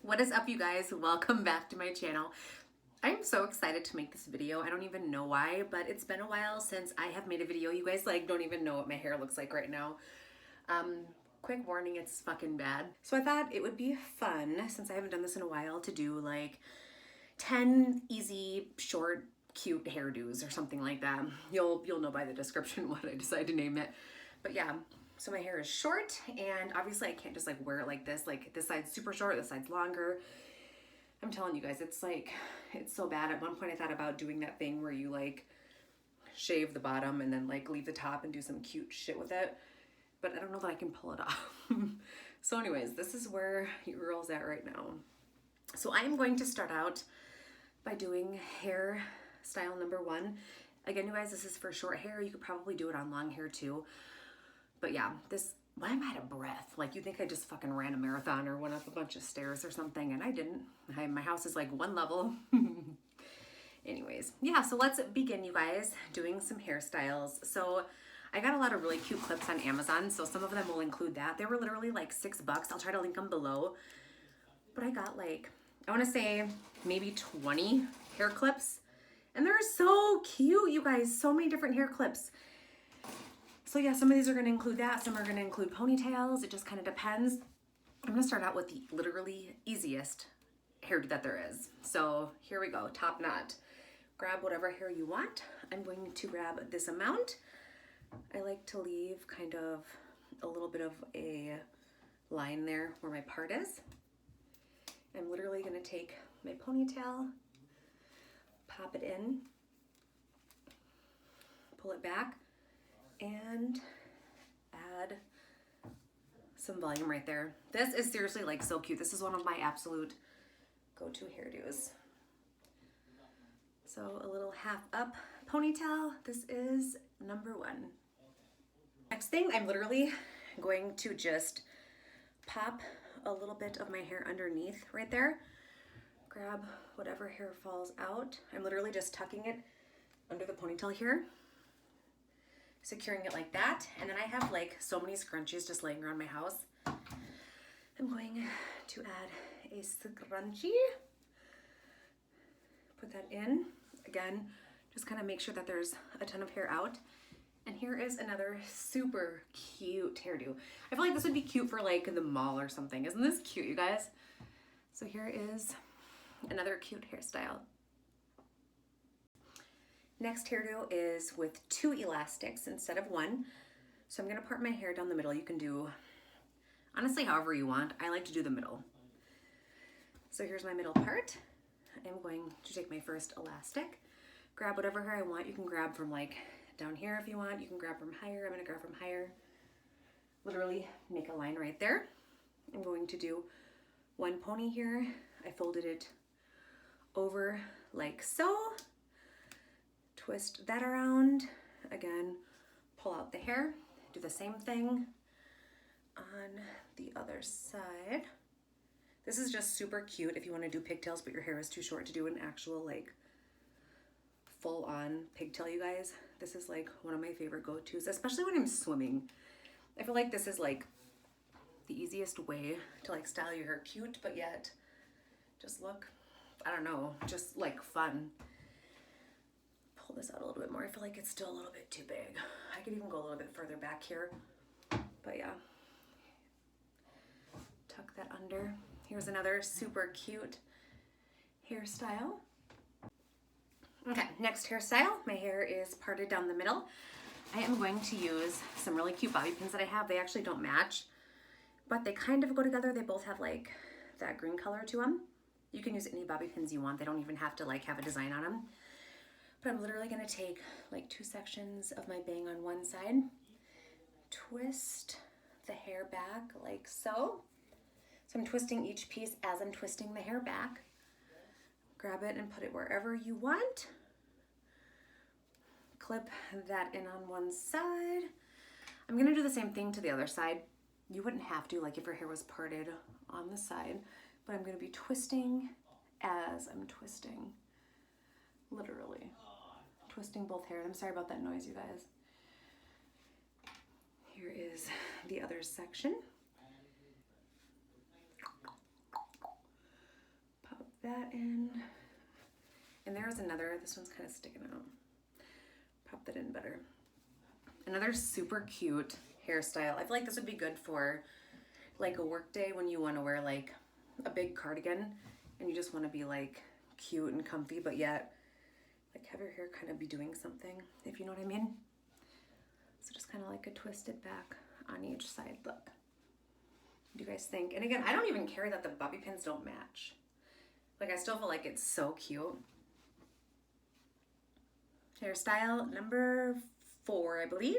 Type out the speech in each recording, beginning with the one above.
What is up, you guys? Welcome back to my channel. I'm so excited to make this video. I don't even know why, but it's been a while since I have made a video. You guys don't even know what my hair looks like right now. Quick warning, it's fucking bad. So I thought it would be fun, since I haven't done this in a while, to do like 10 easy, short, cute hairdos or something like that. You'll know by the description what I decide to name it. But yeah, so my hair is short, and obviously I can't just like wear it like this side's super short, this side's longer. I'm telling you guys, it's so bad. At one point I thought about doing that thing where you like shave the bottom and then like leave the top and do some cute shit with it, but I don't know that I can pull it off. So anyways, this is where your girl's at right now. So I am going to start out by doing hairstyle number 1. Again, you guys, this is for short hair. You could probably do it on long hair too. But yeah, why am I out of breath? Like, you think I just fucking ran a marathon or went up a bunch of stairs or something, and I didn't. My house is like one level. Anyways, yeah, so let's begin, you guys, doing some hairstyles. So I got a lot of really cute clips on Amazon, so some of them will include that. They were literally like $6. I'll try to link them below. But I got like, I want to say maybe 20 hair clips, and they're so cute, you guys. So many different hair clips. So yeah, some of these are going to include that. Some are going to include ponytails. It just kind of depends. I'm going to start out with the literally easiest hairdo that there is. So here we go. Top knot. Grab whatever hair you want. I'm going to grab this amount. I like to leave kind of a little bit of a line there where my part is. I'm literally going to take my ponytail, pop it in, pull it back, and add some volume right there. This is seriously like so cute. This is one of my absolute go-to hairdos. So a little half up ponytail. This is number 1. Next thing, I'm literally going to just pop a little bit of my hair underneath right there. Grab whatever hair falls out. I'm literally just tucking it under the ponytail here, securing it like that. And then I have like so many scrunchies just laying around my house. I'm going to add a scrunchie. Put that in. Again, just kind of make sure that there's a ton of hair out. And here is another super cute hairdo. I feel like this would be cute for like the mall or something. Isn't this cute, you guys? So here is another cute hairstyle. Next hairdo is with 2 elastics instead of 1. So I'm going to part my hair down the middle. You can do, honestly, however you want. I like to do the middle. So here's my middle part. I'm going to take my first elastic, grab whatever hair I want. You can grab from like down here if you want. You can grab from higher. I'm going to grab from higher. Literally make a line right there. I'm going to do 1 pony here. I folded it over like so. Twist that around. Again, pull out the hair. Do the same thing on the other side. This is just super cute if you want to do pigtails, but your hair is too short to do an actual like full-on pigtail, you guys. This is like one of my favorite go-tos, especially when I'm swimming. I feel like this is like the easiest way to like style your hair cute, but yet just look, I don't know, just like fun. Pull this out a little bit more. I feel like it's still a little bit too big. I could even go a little bit further back here, but yeah. Tuck that under. Here's another super cute hairstyle. Okay, next hairstyle. My hair is parted down the middle. I am going to use some really cute bobby pins that I have. They actually don't match, but they kind of go together. They both have like that green color to them. You can use any bobby pins you want. They don't even have to like have a design on them. But I'm literally gonna take like 2 sections of my bang on one side, twist the hair back like so. So I'm twisting each piece as I'm twisting the hair back. Grab it and put it wherever you want. Clip that in on one side. I'm gonna do the same thing to the other side. You wouldn't have to, like if your hair was parted on the side, but I'm gonna be twisting as I'm twisting. Literally. Twisting both hair. I'm sorry about that noise, you guys. Here is the other section. that in. And there's another, this one's kind of sticking out. Pop that in better. Another super cute hairstyle. I feel like this would be good for like a work day when you want to wear like a big cardigan and you just want to be like cute and comfy, but yet like have your hair kind of be doing something, if you know what I mean. So just kind of like a twisted back on each side. Look. What do you guys think? And again, I don't even care that the bobby pins don't match. Like I still feel like it's so cute. Hairstyle number 4, I believe.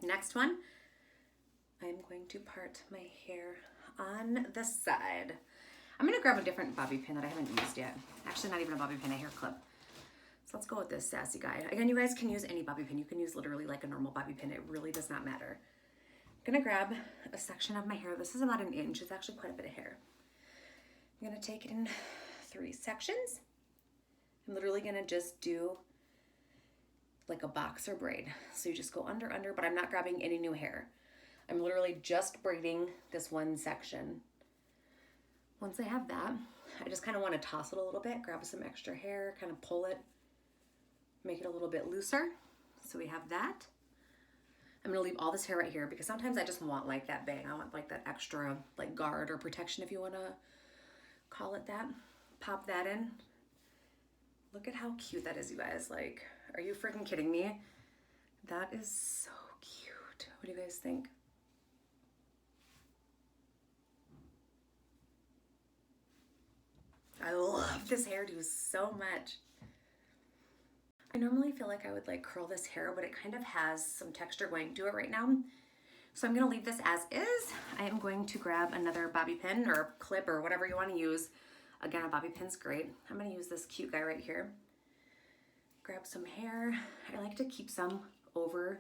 Next one, I'm going to part my hair on the side. I'm gonna grab a different bobby pin that I haven't used yet. Actually, not even a bobby pin, a hair clip. So let's go with this sassy guy. Again, you guys can use any bobby pin. You can use literally like a normal bobby pin. It really does not matter. I'm gonna grab a section of my hair. This is about an inch. It's actually quite a bit of hair. I'm gonna take it in 3 sections. I'm literally gonna just do like a boxer braid. So you just go under, but I'm not grabbing any new hair. I'm literally just braiding this one section. Once I have that, I just kind of want to toss it a little bit, grab some extra hair, kind of pull it, make it a little bit looser. So we have that. I'm gonna leave all this hair right here because sometimes I just want like that bang. I want like that extra like guard or protection, if you wanna call it that. Pop that in. Look at how cute that is, you guys. Like, are you freaking kidding me? That is so cute. What do you guys think? I love this hairdo so much. I normally feel like I would like curl this hair, but it kind of has some texture going to it right now. So I'm gonna leave this as is. I am going to grab another bobby pin or clip or whatever you wanna use. Again, a bobby pin's great. I'm gonna use this cute guy right here. Grab some hair. I like to keep some over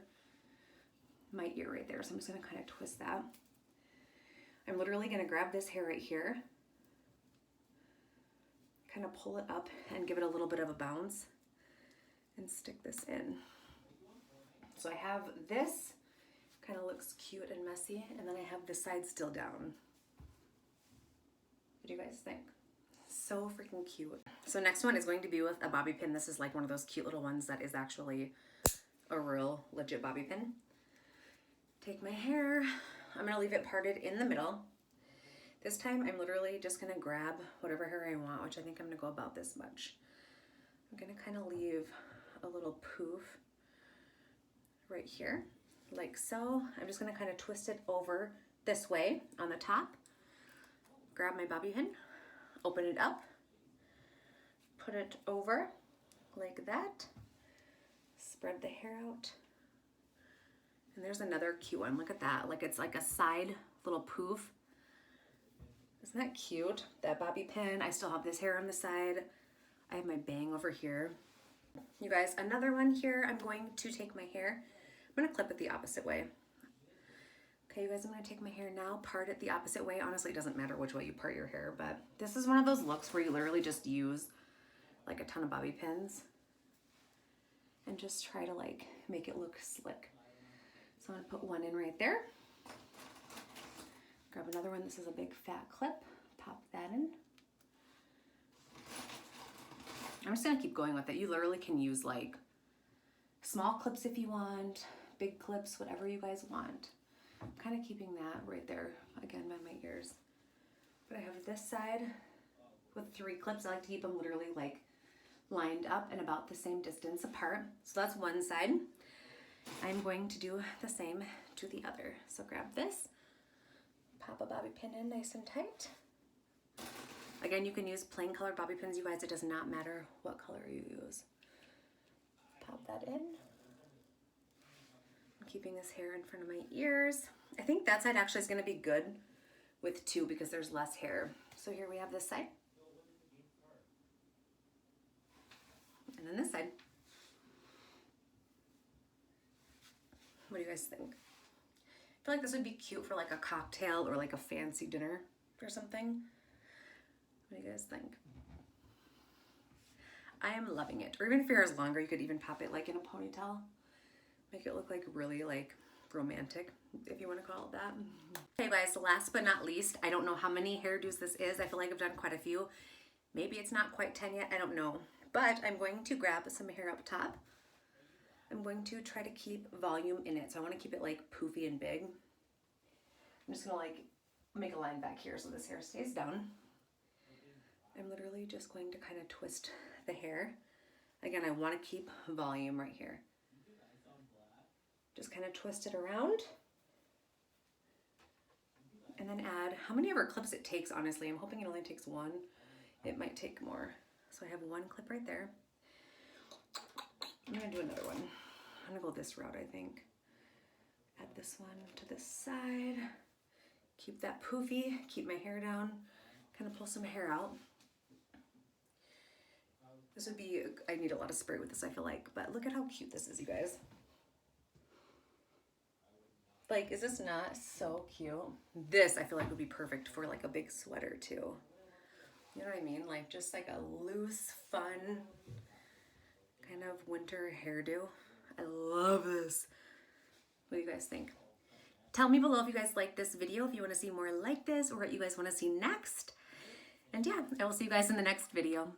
my ear right there. So I'm just gonna kind of twist that. I'm literally gonna grab this hair right here, kind of pull it up and give it a little bit of a bounce and stick this in. So I have this, kind of looks cute and messy, and then I have this side still down. What do you guys think? So freaking cute. So next one is going to be with a bobby pin. This is like one of those cute little ones that is actually a real legit bobby pin. Take my hair, I'm gonna leave it parted in the middle. This time I'm literally just gonna grab whatever hair I want, which I think I'm gonna go about this much. I'm gonna kind of leave a little poof right here, like so. I'm just gonna kind of twist it over this way on the top. Grab my bobby pin, open it up, put it over like that, spread the hair out. And there's another cute one, look at that. Like it's like a side little poof. Isn't that cute? That bobby pin. I still have this hair on the side. I have my bang over here. You guys, another one here. I'm going to take my hair. I'm gonna clip it the opposite way. Okay, you guys, I'm gonna take my hair now, part it the opposite way. Honestly, it doesn't matter which way you part your hair, but this is one of those looks where you literally just use like a ton of bobby pins and just try to like make it look slick. So I'm gonna put one in right there. Grab another one. This is a big fat clip. Pop that in. I'm just gonna keep going with it. You literally can use like small clips if you want, big clips, whatever you guys want. I'm kind of keeping that right there, again, by my ears. But I have this side with 3 clips. I like to keep them literally like lined up and about the same distance apart. So that's one side. I'm going to do the same to the other. So grab this, pop a bobby pin in nice and tight. Again, you can use plain colored bobby pins, you guys. It does not matter what color you use. Pop that in. I'm keeping this hair in front of my ears. I think that side actually is going to be good with 2 because there's less hair. So here we have this side. And then this side. What do you guys think? I feel like this would be cute for like a cocktail or like a fancy dinner or something. What do you guys think? I am loving it. Or even if your hair is longer, you could even pop it like in a ponytail. Make it look like really like romantic, if you want to call it that. Okay guys, last but not least, I don't know how many hairdos this is. I feel like I've done quite a few. Maybe it's not quite 10 yet, I don't know. But I'm going to grab some hair up top. I'm going to try to keep volume in it. So I want to keep it like poofy and big. I'm just gonna like make a line back here so this hair stays down. I'm literally just going to kind of twist the hair. Again, I want to keep volume right here. Just kind of twist it around. And then add how many ever clips it takes, honestly. I'm hoping it only takes one. It might take more. So I have one clip right there. I'm gonna do another one. I'm gonna go this route, I think. Add this one to this side. Keep that poofy, keep my hair down, kind of pull some hair out. This would be, I need a lot of spray with this, I feel like, but look at how cute this is, you guys. Like, is this not so cute? This, I feel like, would be perfect for like a big sweater too. You know what I mean? Like, just like a loose, fun, kind of winter hairdo. I love this. What do you guys think? Tell me below if you guys like this video, if you want to see more like this, or what you guys want to see next. And yeah, I will see you guys in the next video.